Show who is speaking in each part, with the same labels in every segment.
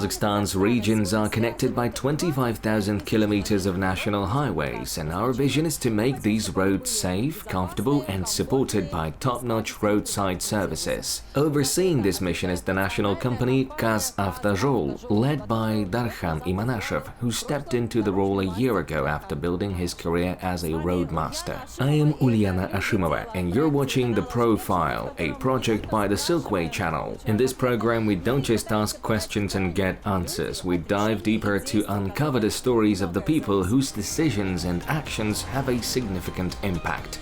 Speaker 1: Kazakhstan's regions are connected by 25,000 kilometers of national highways, and our vision is to make these roads safe, comfortable, and supported by top-notch roadside services. Overseeing this mission is the National Company KazAvtoZhol, led by Darkhan Imanashev, who stepped into the role a year ago after building his career as a roadmaster. I am Uliana Ashimova, and you're watching The Profile, a project by the Silkway channel. In this program, we don't just ask questions and get answers. We dive deeper to uncover the stories of the people whose decisions and actions have a significant impact.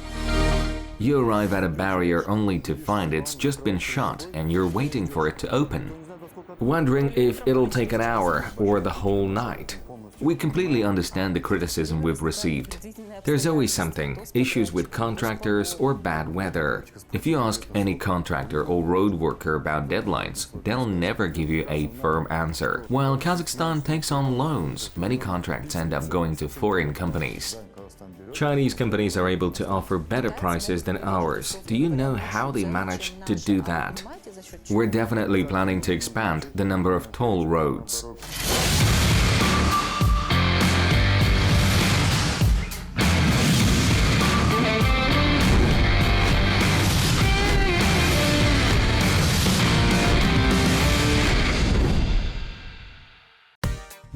Speaker 1: You arrive at a barrier only to find it's just been shut and you're waiting for it to open, wondering if it'll take an hour or the whole night. We completely understand the criticism we've received. There's always something, issues with contractors or bad weather. If you ask any contractor or road worker about deadlines, they'll never give you a firm answer. While Kazakhstan takes on loans, many contracts end up going to foreign companies. Chinese companies are able to offer better prices than ours. Do you know how they managed to do that? We're definitely planning to expand the number of toll roads.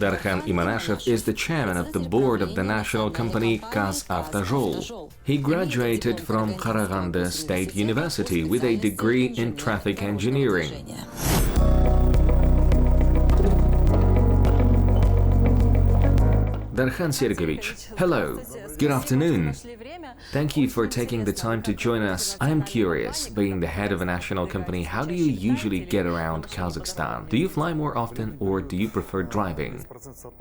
Speaker 1: Darkhan Imanashev is the chairman of the board of the National Company KazAvtoZhol. He graduated from Qarag'anda State University with a degree in traffic engineering. Darkhan Sergeyevich, hello, good afternoon. Thank you for taking the time to join us. I am curious, being the head of a national company, how do you usually get around Kazakhstan? Do you fly more often or do you prefer driving?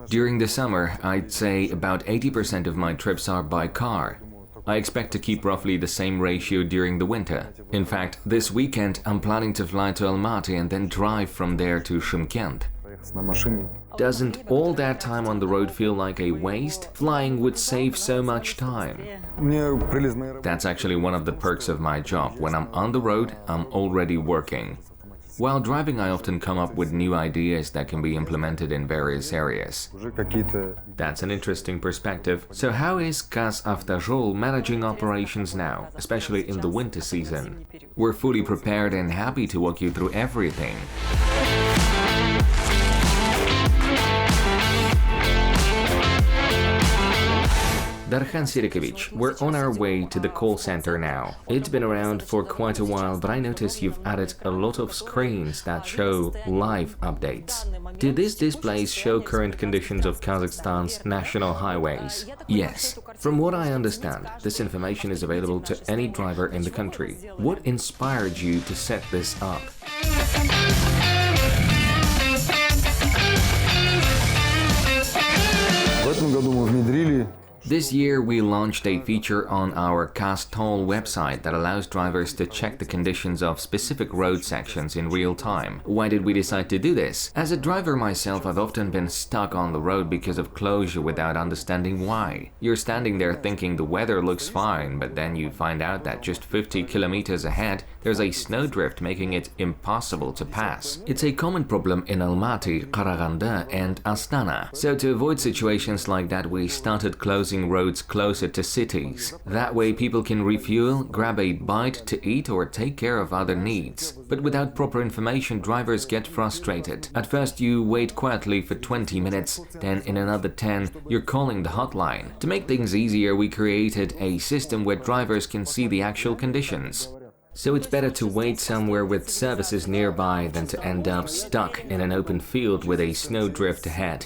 Speaker 1: During the summer, I'd say about 80% of my trips are by car. I expect to keep roughly the same ratio during the winter. In fact, this weekend I'm planning to fly to Almaty and then drive from there to Shymkent. Doesn't all that time on the road feel like a waste? Flying would save so much time. That's actually one of the perks of my job. When I'm on the road, I'm already working. While driving, I often come up with new ideas that can be implemented in various areas. That's an interesting perspective. So how is KazAvtoZhol managing operations now, especially in the winter season? We're fully prepared and happy to walk you through everything. Darkhan Sergeyevich, we're on our way to the call center now. It's been around for quite a while, but I notice you've added a lot of screens that show live updates. Do these displays show current conditions of Kazakhstan's national highways? Yes. From what I understand, this information is available to any driver in the country. What inspired you to set this up? This year, we launched a feature on our KazToll website that allows drivers to check the conditions of specific road sections in real time. Why did we decide to do this? As a driver myself, I've often been stuck on the road because of closure without understanding why. You're standing there thinking the weather looks fine, but then you find out that just 50 kilometers ahead, there's a snowdrift making it impossible to pass. It's a common problem in Almaty, Qarag'anda, and Astana. So to avoid situations like that, we started closing roads closer to cities. That way people can refuel, grab a bite to eat or take care of other needs. But without proper information, drivers get frustrated. At first you wait quietly for 20 minutes, then in another 10 you're calling the hotline. To make things easier, we created a system where drivers can see the actual conditions. So it's better to wait somewhere with services nearby than to end up stuck in an open field with a snowdrift ahead.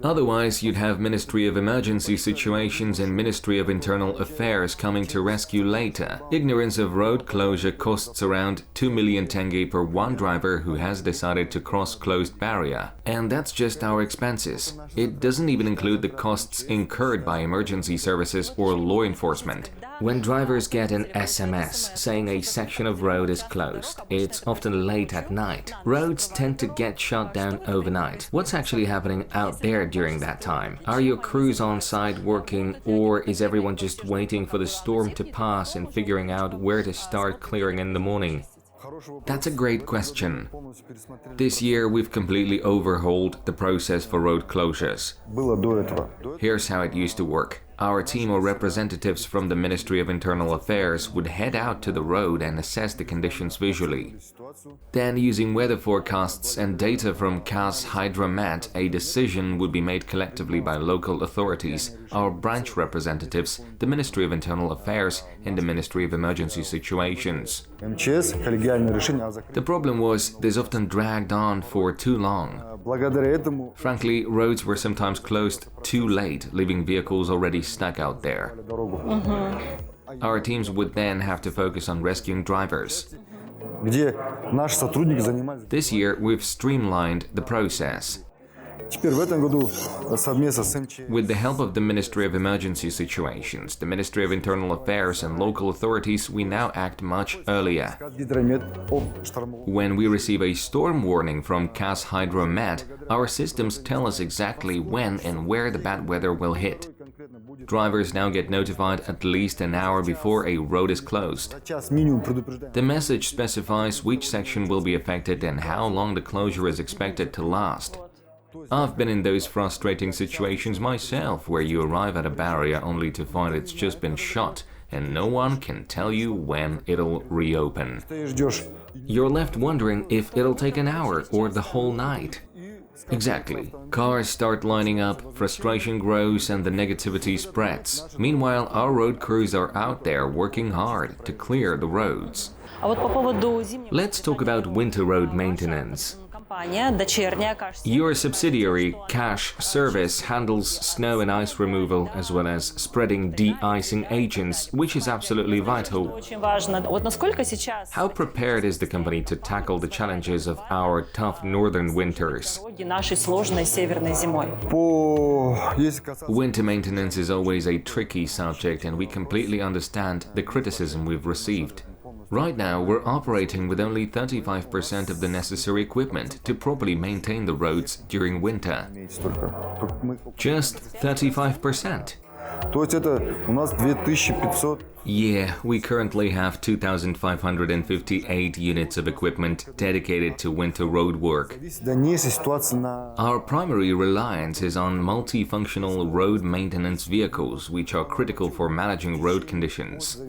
Speaker 1: Otherwise, you'd have Ministry of Emergency Situations and Ministry of Internal Affairs coming to rescue later. Ignorance of road closure costs around 2 million tenge per one driver who has decided to cross closed barrier. And that's just our expenses. It doesn't even include the costs incurred by emergency services or law enforcement. When drivers get an SMS saying a section of road is closed, it's often late at night. Roads tend to get shut down overnight. What's actually happening out there during that time? Are your crews on site working, or is everyone just waiting for the storm to pass and figuring out where to start clearing in the morning? That's a great question. This year we've completely overhauled the process for road closures. Here's how it used to work. Our team or representatives from the Ministry of Internal Affairs would head out to the road and assess the conditions visually. Then, using weather forecasts and data from KazAvtoZhol, a decision would be made collectively by local authorities, our branch representatives, the Ministry of Internal Affairs, and the Ministry of Emergency Situations. The problem was this often dragged on for too long. Frankly, roads were sometimes closed too late, leaving vehicles already stuck out there. Our teams would then have to focus on rescuing drivers. This year, we've streamlined the process. With the help of the Ministry of Emergency Situations, the Ministry of Internal Affairs and local authorities, we now act much earlier. When we receive a storm warning from KazAvtoZhol, our systems tell us exactly when and where the bad weather will hit. Drivers now get notified at least an hour before a road is closed. The message specifies which section will be affected and how long the closure is expected to last. I've been in those frustrating situations myself, where you arrive at a barrier only to find it's just been shut and no one can tell you when it'll reopen. You're left wondering if it'll take an hour or the whole night. Exactly. Cars start lining up, frustration grows and the negativity spreads. Meanwhile, our road crews are out there working hard to clear the roads. Let's talk about winter road maintenance. Your subsidiary, Cash Service, handles snow and ice removal as well as spreading de-icing agents, which is absolutely vital. How prepared is the company to tackle the challenges of our tough northern winters? Winter maintenance is always a tricky subject, and we completely understand the criticism we've received. Right now, we're operating with only 35% of the necessary equipment to properly maintain the roads during winter. Just 35%. Yeah, we currently have 2,558 units of equipment dedicated to winter road work. Our primary reliance is on multifunctional road maintenance vehicles, which are critical for managing road conditions.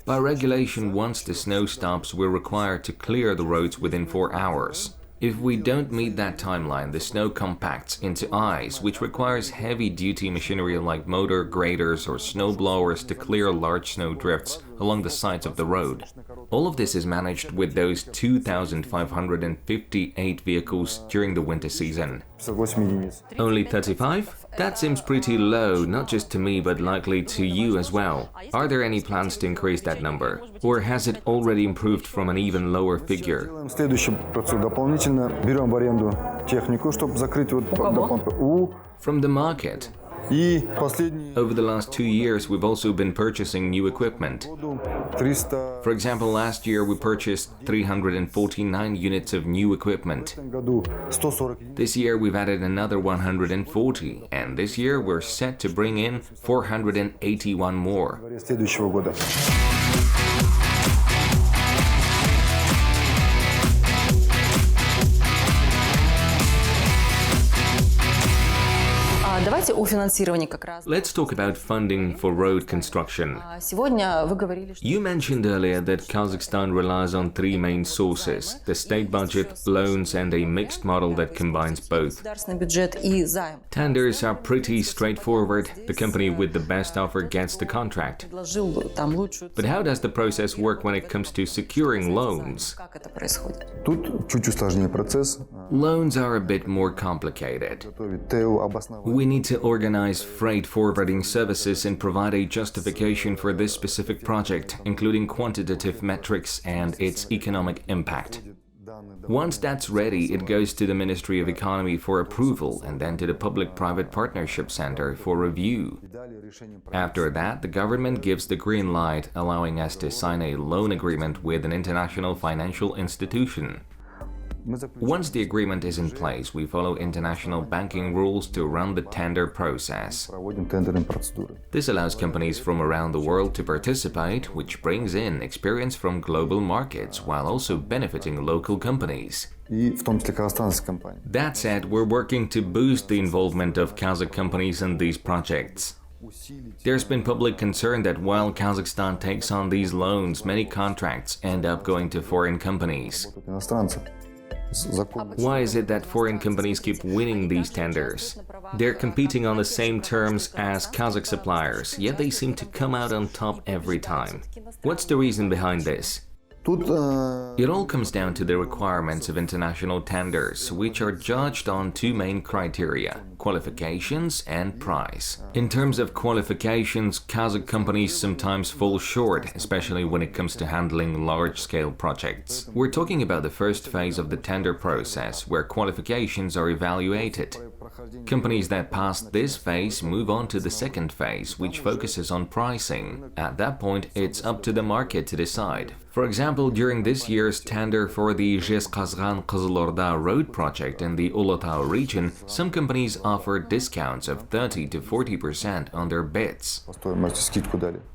Speaker 1: By regulation, once the snow stops, we're required to clear the roads within 4 hours. If we don't meet that timeline, the snow compacts into ice, which requires heavy-duty machinery like motor graders or snow blowers to clear large snow drifts along the sides of the road. All of this is managed with those 2,558 vehicles during the winter season. Only 35? That seems pretty low, not just to me, but likely to you as well. Are there any plans to increase that number? Or has it already improved from an even lower figure? From the market. Over the last 2 years, we've also been purchasing new equipment. For example, last year we purchased 349 units of new equipment. This year we've added another 140, and this year we're set to bring in 481 more. Let's talk about funding for road construction. You mentioned earlier that Kazakhstan relies on 3 main sources: the state budget, loans, and a mixed model that combines both. Tenders are pretty straightforward. The company with the best offer gets the contract. But how does the process work when it comes to securing loans? Loans are a bit more complicated. We need to organize freight forwarding services and provide a justification for this specific project, including quantitative metrics and its economic impact. Once that's ready, it goes to the Ministry of Economy for approval and then to the Public-Private Partnership Center for review. After that, the government gives the green light, allowing us to sign a loan agreement with an international financial institution. Once the agreement is in place, we follow international banking rules to run the tender process. This allows companies from around the world to participate, which brings in experience from global markets while also benefiting local companies. That said, we're working to boost the involvement of Kazakh companies in these projects. There's been public concern that while Kazakhstan takes on these loans, many contracts end up going to foreign companies. Why is it that foreign companies keep winning these tenders? They're competing on the same terms as Kazakh suppliers, yet they seem to come out on top every time. What's the reason behind this? It all comes down to the requirements of international tenders, which are judged on two main criteria: qualifications and price. In terms of qualifications, Kazakh companies sometimes fall short, especially when it comes to handling large-scale projects. We're talking about the first phase of the tender process, where qualifications are evaluated. Companies that pass this phase move on to the second phase, which focuses on pricing. At that point, it's up to the market to decide. For example, during this year's tender for the Qazaqstan road project in the Ulutau region, some companies offered discounts of 30 to 40% on their bids.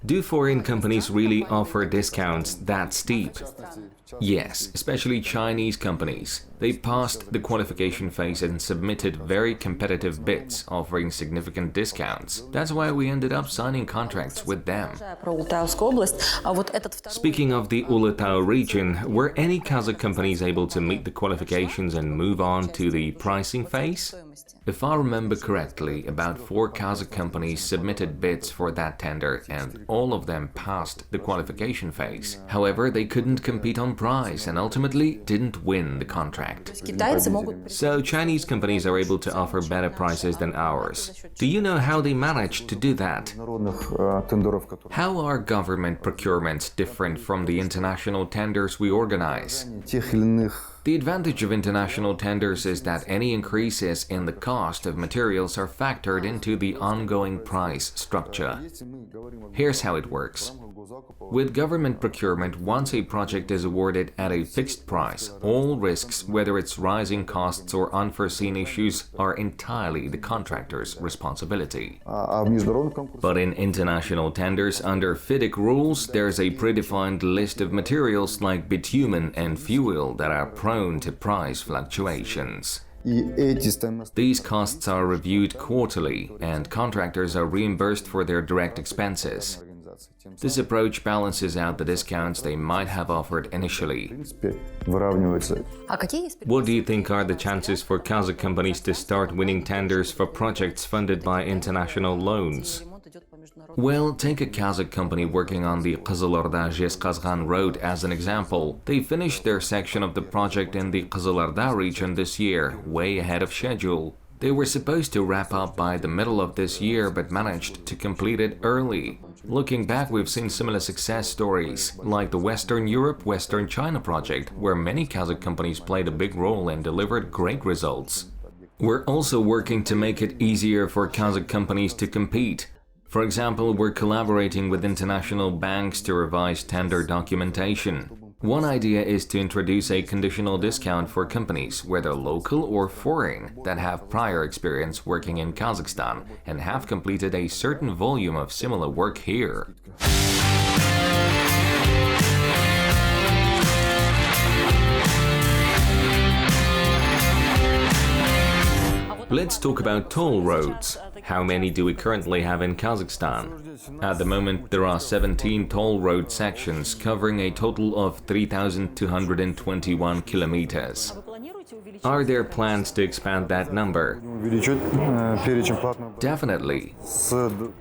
Speaker 1: Do foreign companies really offer discounts that steep? Yes, especially Chinese companies. They passed the qualification phase and submitted very competitive bids, offering significant discounts. That's why we ended up signing contracts with them. Speaking of the Ulutau region, were any Kazakh companies able to meet the qualifications and move on to the pricing phase? If I remember correctly, about 4 Kazakh companies submitted bids for that tender and all of them passed the qualification phase. However, they couldn't compete on price and ultimately didn't win the contract. So Chinese companies are able to offer better prices than ours. Do you know how they managed to do that? How are government procurements different from the international tenders we organize? The advantage of international tenders is that any increases in the cost of materials are factored into the ongoing price structure. Here's how it works. With government procurement, once a project is awarded at a fixed price, all risks, whether it's rising costs or unforeseen issues, are entirely the contractor's responsibility. But in international tenders, under FIDIC rules, there's a predefined list of materials like bitumen and fuel that are prone to price fluctuations. These costs are reviewed quarterly, and contractors are reimbursed for their direct expenses. This approach balances out the discounts they might have offered initially. What do you think are the chances for Kazakh companies to start winning tenders for projects funded by international loans? Well, take a Kazakh company working on the Qazaqstan road as an example. They finished their section of the project in the Qazaqstan region this year, way ahead of schedule. They were supposed to wrap up by the middle of this year, but managed to complete it early. Looking back, we've seen similar success stories, like the Western Europe-Western China project, where many Kazakh companies played a big role and delivered great results. We're also working to make it easier for Kazakh companies to compete. For example, we're collaborating with international banks to revise tender documentation. One idea is to introduce a conditional discount for companies, whether local or foreign, that have prior experience working in Kazakhstan and have completed a certain volume of similar work here. Let's talk about toll roads. How many do we currently have in Kazakhstan? At the moment, there are 17 toll road sections covering a total of 3,221 kilometers. Are there plans to expand that number? Definitely.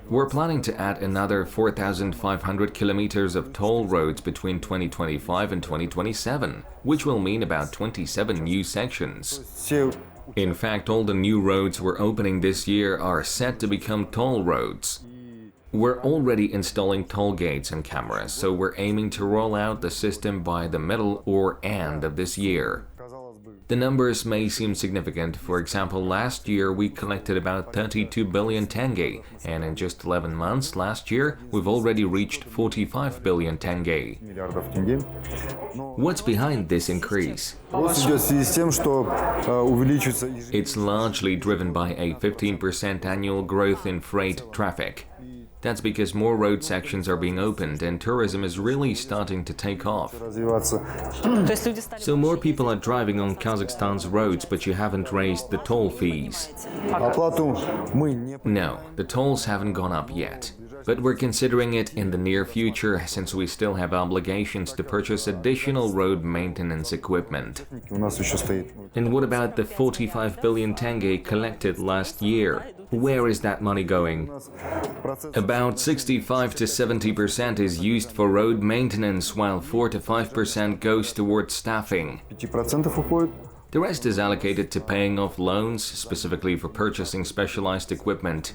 Speaker 1: We're planning to add another 4,500 kilometers of toll roads between 2025 and 2027, which will mean about 27 new sections. In fact, all the new roads we're opening this year are set to become toll roads. We're already installing toll gates and cameras, so we're aiming to roll out the system by the middle or end of this year. The numbers may seem significant. For example, last year we collected about 32 billion tenge, and in just 11 months last year we've already reached 45 billion tenge. What's behind this increase? It's largely driven by a 15% annual growth in freight traffic. That's because more road sections are being opened and tourism is really starting to take off. So more people are driving on Kazakhstan's roads, but you haven't raised the toll fees. No, the tolls haven't gone up yet. But we're considering it in the near future, since we still have obligations to purchase additional road maintenance equipment. And what about the 45 billion tenge collected last year? Where is that money going? About 65 to 70% is used for road maintenance, while 4 to 5% goes towards staffing. The rest is allocated to paying off loans, specifically for purchasing specialized equipment.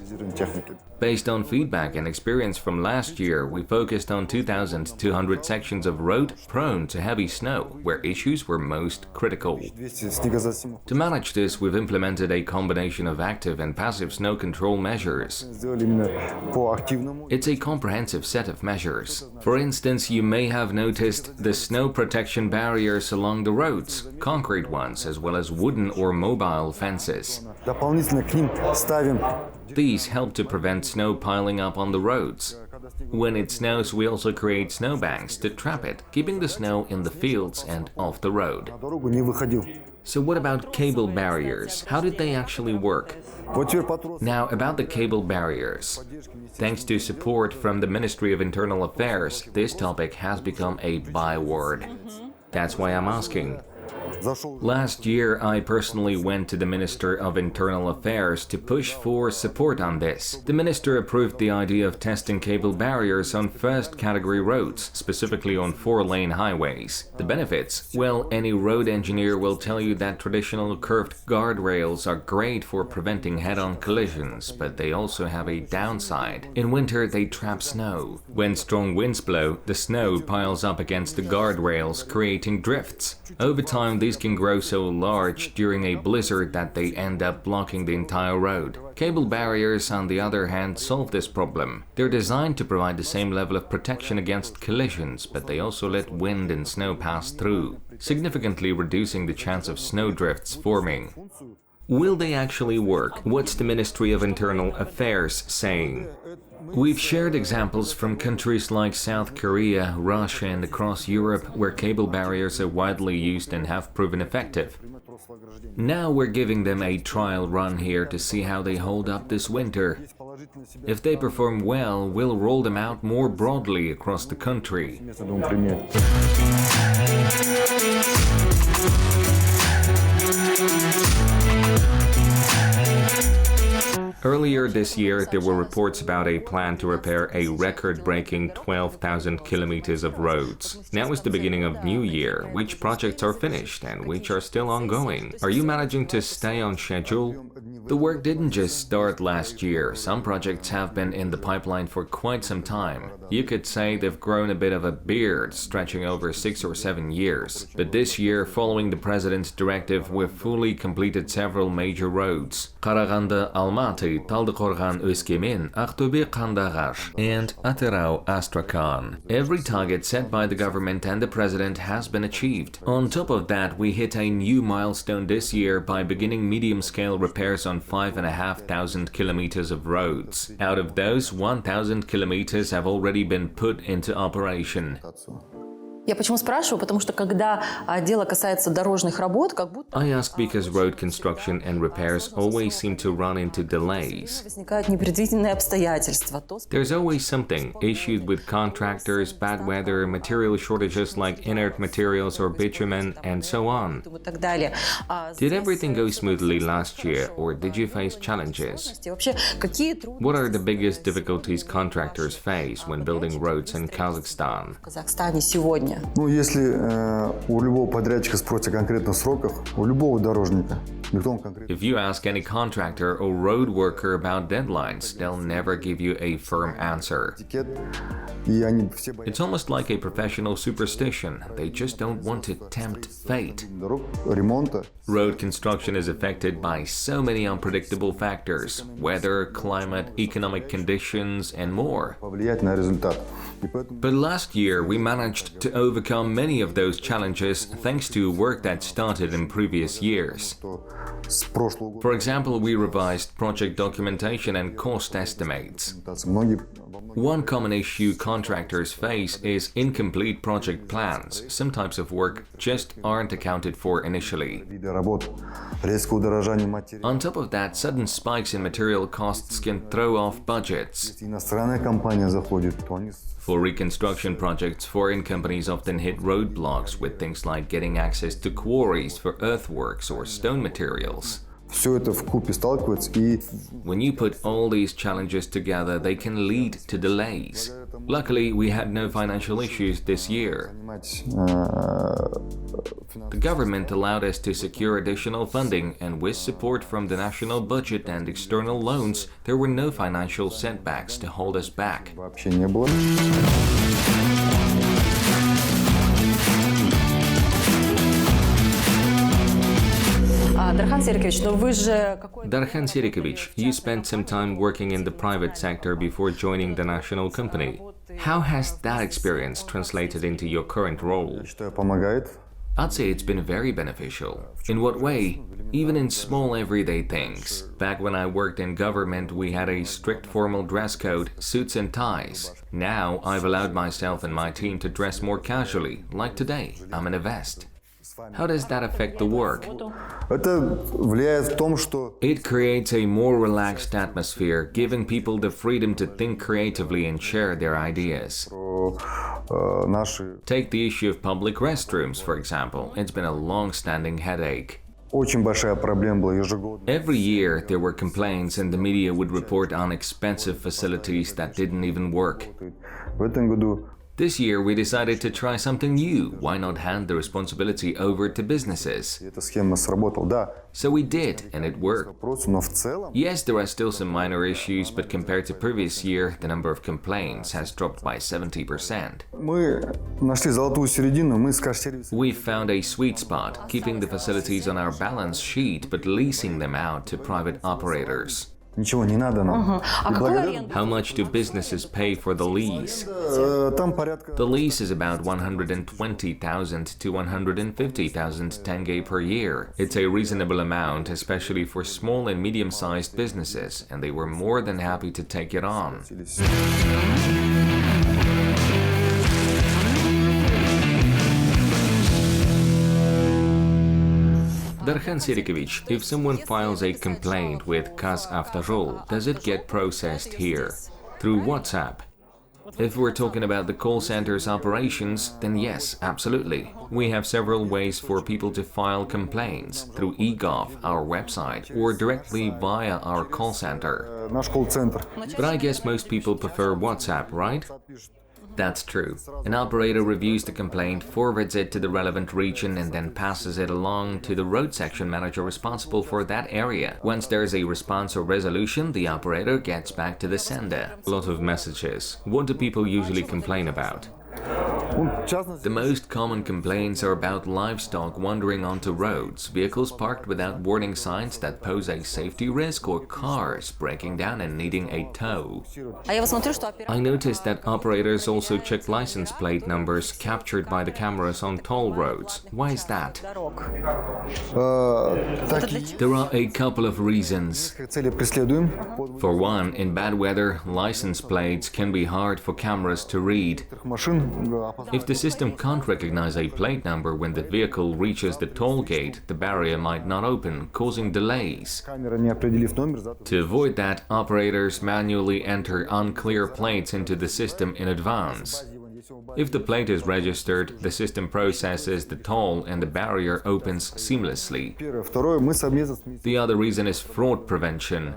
Speaker 1: Based on feedback and experience from last year, we focused on 2,200 sections of road prone to heavy snow, where issues were most critical. To manage this, we've implemented a combination of active and passive snow control measures. It's a comprehensive set of measures. For instance, you may have noticed the snow protection barriers along the roads, concrete ones, as well as wooden or mobile fences. These help to prevent snow piling up on the roads. When it snows, we also create snowbanks to trap it, keeping the snow in the fields and off the road. So what about cable barriers? How did they actually work? Now, about the cable barriers. Thanks to support from the Ministry of Internal Affairs, this topic has become a byword. That's why I'm asking. Last year, I personally went to the Minister of Internal Affairs to push for support on this. The minister approved the idea of testing cable barriers on first-category roads, specifically on 4-lane highways. The benefits? Well, any road engineer will tell you that traditional curved guardrails are great for preventing head-on collisions, but they also have a downside. In winter, they trap snow. When strong winds blow, the snow piles up against the guardrails, creating drifts. Over time, these can grow so large during a blizzard that they end up blocking the entire road. Cable barriers, on the other hand, solve this problem. They're designed to provide the same level of protection against collisions, but they also let wind and snow pass through, significantly reducing the chance of snowdrifts forming. Will they actually work? What's the Ministry of Internal Affairs saying? We've shared examples from countries like South Korea, Russia, and across Europe where cable barriers are widely used and have proven effective. Now we're giving them a trial run here to see how they hold up this winter. If they perform well, we'll roll them out more broadly across the country. Earlier this year, there were reports about a plan to repair a record-breaking 12,000 kilometers of roads. Now is the beginning of New Year. Which projects are finished and which are still ongoing? Are you managing to stay on schedule? The work didn't just start last year. Some projects have been in the pipeline for quite some time. You could say they've grown a bit of a beard, stretching over 6 or 7 years. But this year, following the president's directive, we've fully completed several major roads. Qarag'anda, Almaty, Taldyqorghan, Öskümen, Aqto'be, Qandag'ash, and Atirau, Astrakhan. Every target set by the government and the president has been achieved. On top of that, we hit a new milestone this year by beginning medium-scale repairs on 5,500 kilometers of roads. Out of those, 1,000 kilometers have already been put into operation.
Speaker 2: Я почему спрашиваю? Потому что когда дело касается дорожных работ, как будто
Speaker 1: I ask because road construction and repairs always seem to run into delays.
Speaker 2: возникают непредвиденные обстоятельства.
Speaker 1: There's always something, issues with contractors, bad weather, material shortages like inert materials or bitumen, and so on.
Speaker 2: И так далее.
Speaker 1: Did everything go smoothly last year, or did you face challenges?
Speaker 2: Вообще, какие
Speaker 1: What are the biggest difficulties contractors face when building roads in Kazakhstan?
Speaker 2: в Казахстане сегодня? решение.
Speaker 3: Ну, если у любого подрядчика спросите о конкретных сроках, у любого дорожника, никто вам конкретно...
Speaker 1: If you ask any contractor or road worker about deadlines, they'll never give you a firm answer.
Speaker 3: И они все боятся
Speaker 1: It's almost like a professional superstition. They just don't want to tempt fate.
Speaker 3: дорог, ремонта.
Speaker 1: Road construction is affected by so many unpredictable factors: weather, climate, economic conditions, and more.
Speaker 3: Повлиять на результат. И поэтому
Speaker 1: But last year, we managed to overcome many of those challenges thanks to work that started in previous years.
Speaker 3: с прошлого года
Speaker 1: For example, we revised project documentation and cost estimates.
Speaker 3: многие
Speaker 1: One common issue contractors face is incomplete project plans. Some types of work just aren't accounted for initially.
Speaker 3: виды работ, резкое удорожание материалов.
Speaker 1: On top of that, sudden spikes in material costs can throw off budgets.
Speaker 3: Если иностранная компания заходит, то они
Speaker 1: For reconstruction projects, foreign companies often hit roadblocks with things like getting access to quarries for earthworks or stone materials.
Speaker 3: все это вкупе сталкиваются и
Speaker 1: When you put all these challenges together, they can lead to delays. Luckily, we had no financial issues this year.
Speaker 3: понимать,
Speaker 1: The government allowed us to secure additional funding, and with support from the national budget and external loans, there were no financial setbacks to hold us back.
Speaker 3: вообще не было.
Speaker 2: Дархан Серикович, но вы же
Speaker 1: Darkhan Imanashev, you spent some time working in the private sector before joining the national company. How has that experience translated into your current role?
Speaker 3: Считаю, помогает.
Speaker 1: I'd say it's been very beneficial. In what way? Even in small everyday things. Back when I worked in government, we had a strict formal dress code, suits and ties. Now, I've allowed myself and my team to dress more casually, like today, I'm in a vest. How does that affect the work?
Speaker 3: Это влияет в том, что
Speaker 1: It creates a more relaxed atmosphere, giving people the freedom to think creatively and share their ideas.
Speaker 3: наши
Speaker 1: Take the issue of public restrooms, for example. It's been a long-standing headache.
Speaker 3: очень большая проблема была ежегодно.
Speaker 1: Every year, there were complaints and the media would report on expensive facilities that didn't even work.
Speaker 3: В этом году
Speaker 1: This year, we decided to try something new. Why not hand the responsibility over to businesses?
Speaker 3: эта схема сработала. Да,
Speaker 1: So we did, and it worked.
Speaker 3: вопросы, но в целом
Speaker 1: Yes, there are still some minor issues, but compared to previous year, the number of complaints has dropped by 70%.
Speaker 3: мы нашли золотую середину, мы с каш-сервисом
Speaker 1: We found a sweet spot, keeping the facilities on our balance sheet, but leasing them out to private operators.
Speaker 3: ничего не надо нам.
Speaker 2: А какой аренда?
Speaker 1: How much do businesses pay for the lease?
Speaker 3: Там порядка
Speaker 1: The lease is about 120,000 to 150,000 tenge per year. It's a reasonable amount, especially for small and medium-sized businesses, and they were more than happy to take it on. Darkhan Imanashev, if someone files a complaint with KazAvtoZhol, does it get processed here? Through WhatsApp? If we're talking about the call center's operations, then yes, absolutely. We have several ways for people to file complaints, through eGov, our website, or directly via our call center.
Speaker 3: наш колл-центр.
Speaker 1: But I guess most people prefer WhatsApp, right? That's true. An operator reviews the complaint, forwards it to the relevant region, and then passes it along to the road section manager responsible for that area. Once there is a response or resolution, the operator gets back to the sender. A lot of messages. What do people usually complain about?
Speaker 3: В частности,
Speaker 1: The most common complaints are about livestock wandering onto roads, vehicles parked without warning signs that pose a safety risk, or cars breaking down and needing a tow.
Speaker 2: А я вот смотрю, что оператор...
Speaker 1: I noticed that operators also check license plate numbers captured by the cameras on toll roads. Why is that?
Speaker 2: дорог.
Speaker 3: такие
Speaker 1: There are a couple of reasons.
Speaker 3: цели преследуем.
Speaker 1: For one, in bad weather, license plates can be hard for cameras to read.
Speaker 3: Машин
Speaker 1: If the system can't recognize a plate number when the vehicle reaches the toll gate, the barrier might not open, causing delays.
Speaker 3: камера, не определив номер, зато
Speaker 1: To avoid that, operators manually enter unclear plates into the system in advance. If the plate is registered, the system processes the toll and the barrier opens seamlessly.
Speaker 3: первое. Второе, мы совместно с
Speaker 1: The other reason is fraud prevention.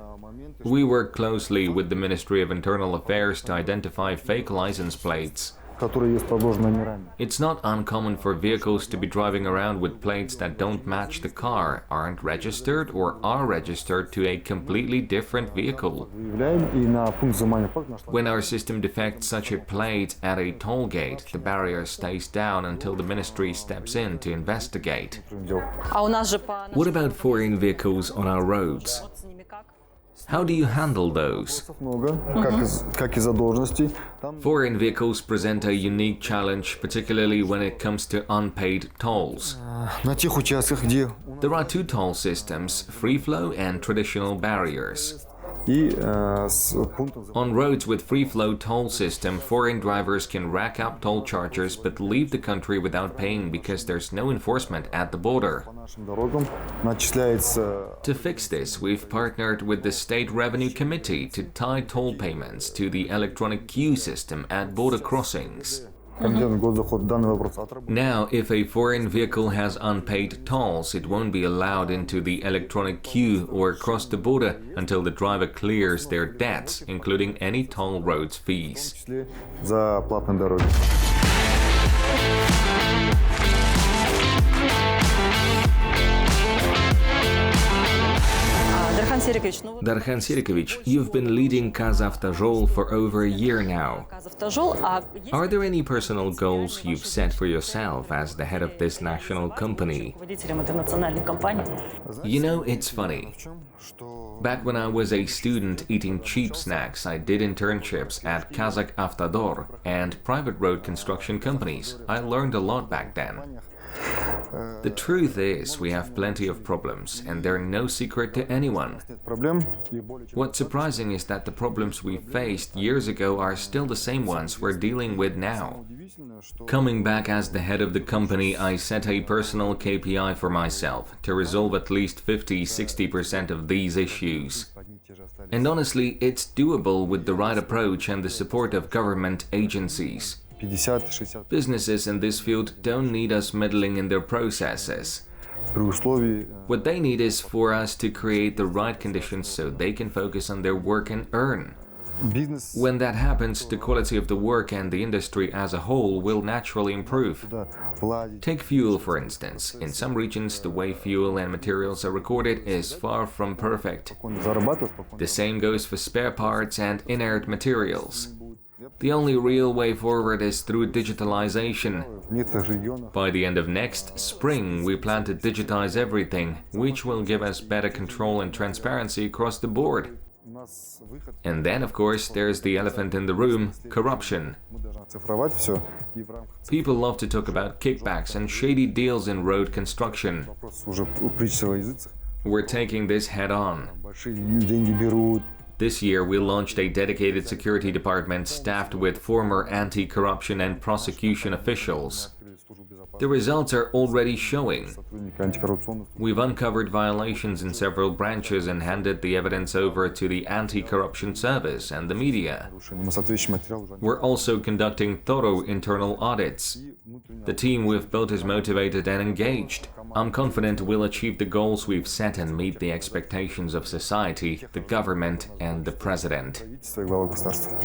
Speaker 1: We work closely with the Ministry of Internal Affairs to identify fake license plates.
Speaker 3: которые есть подложными номерами.
Speaker 1: It's not uncommon for vehicles to be driving around with plates that don't match the car, aren't registered, or are registered to a completely different vehicle.
Speaker 3: Выявляем и на пункт взимания платы наш
Speaker 1: When our system detects such a plate at a toll gate, the barrier stays down until the ministry steps in to investigate.
Speaker 3: дел.
Speaker 2: А у нас же по...
Speaker 1: What about foreign vehicles on our roads?
Speaker 2: с ними как?
Speaker 1: How do you handle those?
Speaker 3: Много, как и задолженностей. Там
Speaker 1: Foreign vehicles present a unique challenge, particularly when it comes to unpaid tolls.
Speaker 3: на тех участках, где
Speaker 1: There are two toll systems, free flow and traditional barriers.
Speaker 3: и с пунктом
Speaker 1: On roads with free flow toll system, foreign drivers can rack up toll charges but leave the country without paying because there's no enforcement at the border.
Speaker 3: по нашим дорогам начисляется
Speaker 1: To fix this, we've partnered with the State Revenue Committee to tie toll payments to the electronic queue system at border crossings.
Speaker 3: комитет госдоход данный вопрос отработал.
Speaker 1: Now, if a foreign vehicle has unpaid tolls, it won't be allowed into the electronic queue or cross the border until the driver clears their debts, including any toll roads fees.
Speaker 3: В числе за платные дороги.
Speaker 2: Дархан Серикович, ну вот
Speaker 1: Darkhan Imanashev, you've been leading KazAvtoZhol for over a year now.
Speaker 2: KazAvtoZhol, а есть
Speaker 1: Are there any personal goals you've set for yourself as the head of this national company?
Speaker 2: руководителем интернациональной компании?
Speaker 1: You know, it's funny.
Speaker 3: Что
Speaker 1: Back when I was a student eating cheap snacks, I did internships at KazAvtoZhol and private road construction companies. I learned a lot back then. The truth is, we have plenty of problems, and they're no secret to anyone.
Speaker 3: нет проблем и более чем
Speaker 1: What's surprising is that the problems we faced years ago are still the same ones we're dealing with now.
Speaker 3: удивительно, что
Speaker 1: Coming back as the head of the company, I set a personal KPI for myself to resolve at least 50-60% of these issues.
Speaker 3: одни и те же остались.
Speaker 1: And honestly, it's doable with the right approach and the support of government agencies.
Speaker 3: 50-60
Speaker 1: Businesses in this field don't need us meddling in their processes.
Speaker 3: при условии
Speaker 1: What they need is for us to create the right conditions so they can focus on their work and earn.
Speaker 3: бизнес
Speaker 1: When that happens, the quality of the work and the industry as a whole will naturally improve.
Speaker 3: да, владеть
Speaker 1: Take fuel, for instance. In some regions, the way fuel and materials are recorded is far from perfect.
Speaker 3: спокойно зарабатывать, спокойно
Speaker 1: The same goes for spare parts and inert materials. The only real way forward is through digitalization.
Speaker 3: в некоторых регионах
Speaker 1: By the end of next spring, we plan to digitize everything, which will give us better control and transparency across the board.
Speaker 3: у нас выход.
Speaker 1: And then, of course, there's the elephant in the room, corruption.
Speaker 3: Мы должны оцифровать все и в рамках
Speaker 1: People love to talk about kickbacks and shady deals in road construction.
Speaker 3: вопроса уже притча во языцах.
Speaker 1: We're taking this head on.
Speaker 3: Большие деньги берут.
Speaker 1: This year, we launched a dedicated security department staffed with former anti-corruption and prosecution officials.
Speaker 3: Открыли службу безопасности,
Speaker 1: The results are already showing.
Speaker 3: сотрудники антикоррупционных служб.
Speaker 1: We've uncovered violations in several branches and handed the evidence over to the anti-corruption service and the media.
Speaker 3: Мы соответствующий материал уже
Speaker 1: We're also conducting thorough internal audits.
Speaker 3: внутренне.
Speaker 1: The team we've built is motivated and engaged. I'm confident we'll achieve the goals we've set and meet the expectations of society, the government, and the president.
Speaker 3: Правительство и глава государства.